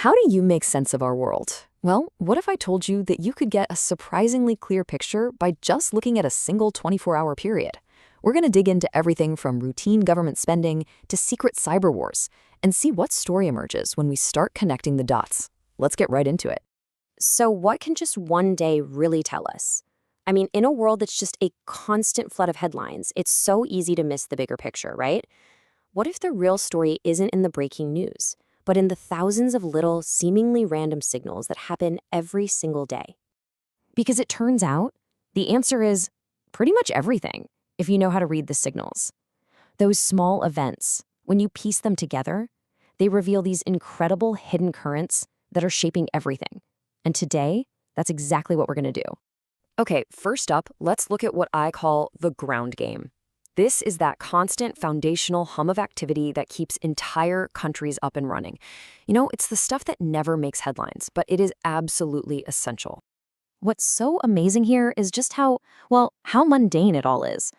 How do you make sense of our world? Well, what if I told you that you could get a surprisingly clear picture by just looking at a single 24-hour period? We're going to dig into everything from routine government spending to secret cyber wars and see what story emerges when we start connecting the dots. Let's get right into it. So what can just one day really tell us? I mean, in a world that's just a constant flood of headlines, it's so easy to miss the bigger picture, right? What if the real story isn't in the breaking news, but in the thousands of little, seemingly random signals that happen every single day? Because it turns out, the answer is pretty much everything, if you know how to read the signals. Those small events, when you piece them together, they reveal these incredible hidden currents that are shaping everything. And today, that's exactly what we're going to do. Okay, first up, let's look at what I call the ground game. This is that constant foundational hum of activity that keeps entire countries up and running. You know, it's the stuff that never makes headlines, but it is absolutely essential. What's so amazing here is just how mundane it all is.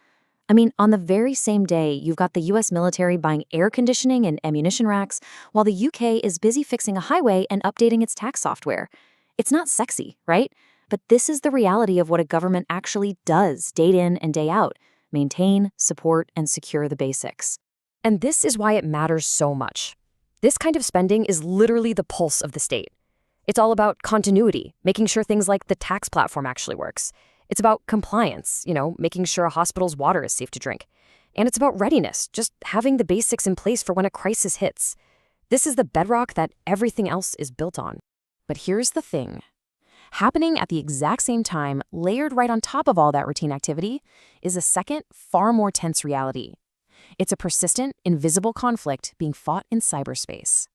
I mean, on the very same day, you've got the US military buying air conditioning and ammunition racks, while the UK is busy fixing a highway and updating its tax software. It's not sexy, right? But this is the reality of what a government actually does day in and day out: maintain, support, and secure the basics. And this is why it matters so much. This kind of spending is literally the pulse of the state. It's all about continuity, making sure things like the tax platform actually works. It's about compliance, making sure a hospital's water is safe to drink. And it's about readiness, just having the basics in place for when a crisis hits. This is the bedrock that everything else is built on. But here's the thing. Happening at the exact same time, layered right on top of all that routine activity, is a second, far more tense reality. It's a persistent, invisible conflict being fought in cyberspace.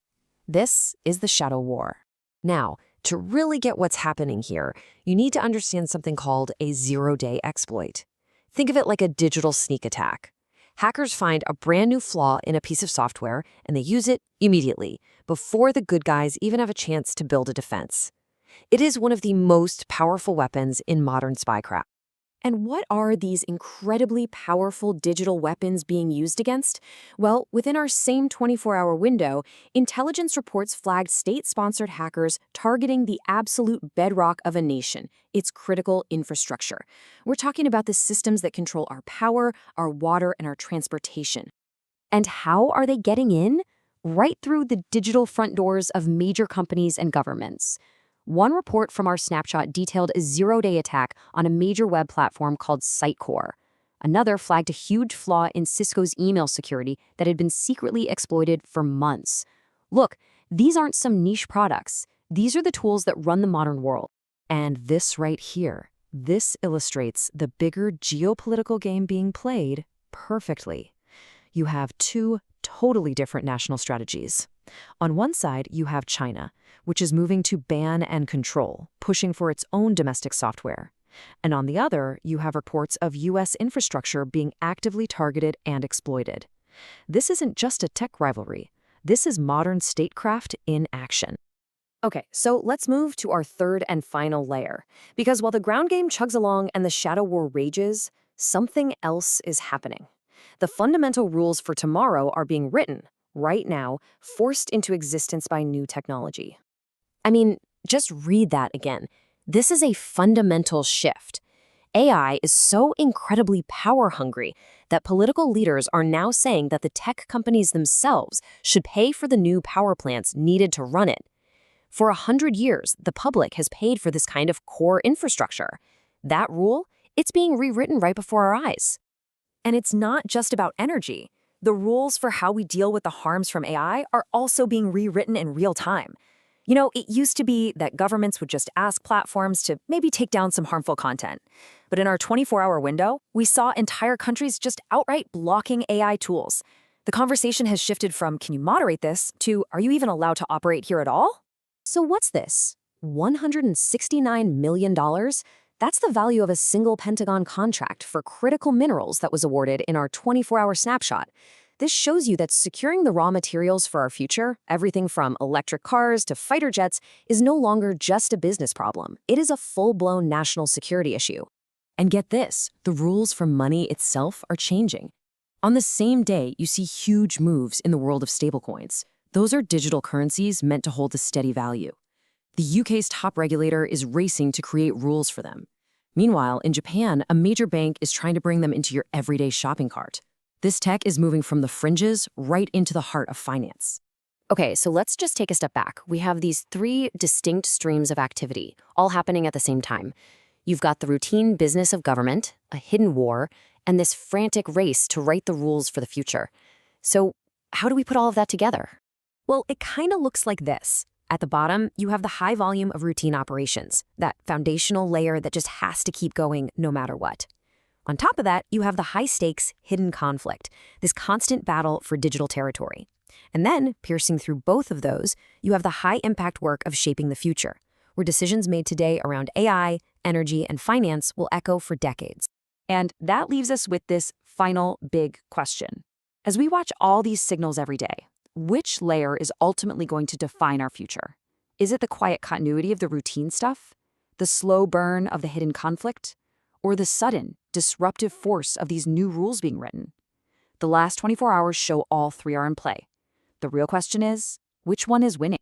This is the shadow war. Now, to really get what's happening here, you need to understand something called a zero-day exploit. Think of it like a digital sneak attack. Hackers find a brand new flaw in a piece of software, and they use it immediately, before the good guys even have a chance to build a defense. It is one of the most powerful weapons in modern spycraft. And what are these incredibly powerful digital weapons being used against? Well, within our same 24-hour window, intelligence reports flagged state-sponsored hackers targeting the absolute bedrock of a nation, its critical infrastructure. We're talking about the systems that control our power, our water, and our transportation. And how are they getting in? Right through the digital front doors of major companies and governments. One report from our snapshot detailed a zero-day attack on a major web platform called Sitecore. Another flagged a huge flaw in Cisco's email security that had been secretly exploited for months. Look, these aren't some niche products. These are the tools that run the modern world. And this right here, this illustrates the bigger geopolitical game being played perfectly. You have two totally different national strategies. On one side, you have China, which is moving to ban and control, pushing for its own domestic software. And on the other, you have reports of U.S. infrastructure being actively targeted and exploited. This isn't just a tech rivalry. This is modern statecraft in action. Okay, so let's move to our third and final layer. Because while the ground game chugs along and the shadow war rages, something else is happening. The fundamental rules for tomorrow are being written, right now, forced into existence by new technology. I mean, just read that again. This is a fundamental shift. AI is so incredibly power-hungry that political leaders are now saying that the tech companies themselves should pay for the new power plants needed to run it. For 100 years, the public has paid for this kind of core infrastructure. That rule, it's being rewritten right before our eyes. And it's not just about energy. The rules for how we deal with the harms from AI are also being rewritten in real time. It used to be that governments would just ask platforms to maybe take down some harmful content. But in our 24-hour window, we saw entire countries just outright blocking AI tools. The conversation has shifted from, can you moderate this, to, are you even allowed to operate here at all? So what's this? $169 million? That's the value of a single Pentagon contract for critical minerals that was awarded in our 24-hour snapshot. This shows you that securing the raw materials for our future, everything from electric cars to fighter jets, is no longer just a business problem. It is a full-blown national security issue. And get this, the rules for money itself are changing. On the same day, you see huge moves in the world of stablecoins. Those are digital currencies meant to hold a steady value. The UK's top regulator is racing to create rules for them. Meanwhile, in Japan, a major bank is trying to bring them into your everyday shopping cart. This tech is moving from the fringes right into the heart of finance. Okay, so let's just take a step back. We have these three distinct streams of activity, all happening at the same time. You've got the routine business of government, a hidden war, and this frantic race to write the rules for the future. So, how do we put all of that together? Well, it kind of looks like this. At the bottom, you have the high volume of routine operations, that foundational layer that just has to keep going no matter what. On top of that, you have the high-stakes, hidden conflict, this constant battle for digital territory. And then, piercing through both of those, you have the high-impact work of shaping the future, where decisions made today around AI, energy, and finance will echo for decades. And that leaves us with this final big question. As we watch all these signals every day, which layer is ultimately going to define our future? Is it the quiet continuity of the routine stuff? The slow burn of the hidden conflict? Or the sudden, disruptive force of these new rules being written? The last 24 hours show all three are in play. The real question is, which one is winning?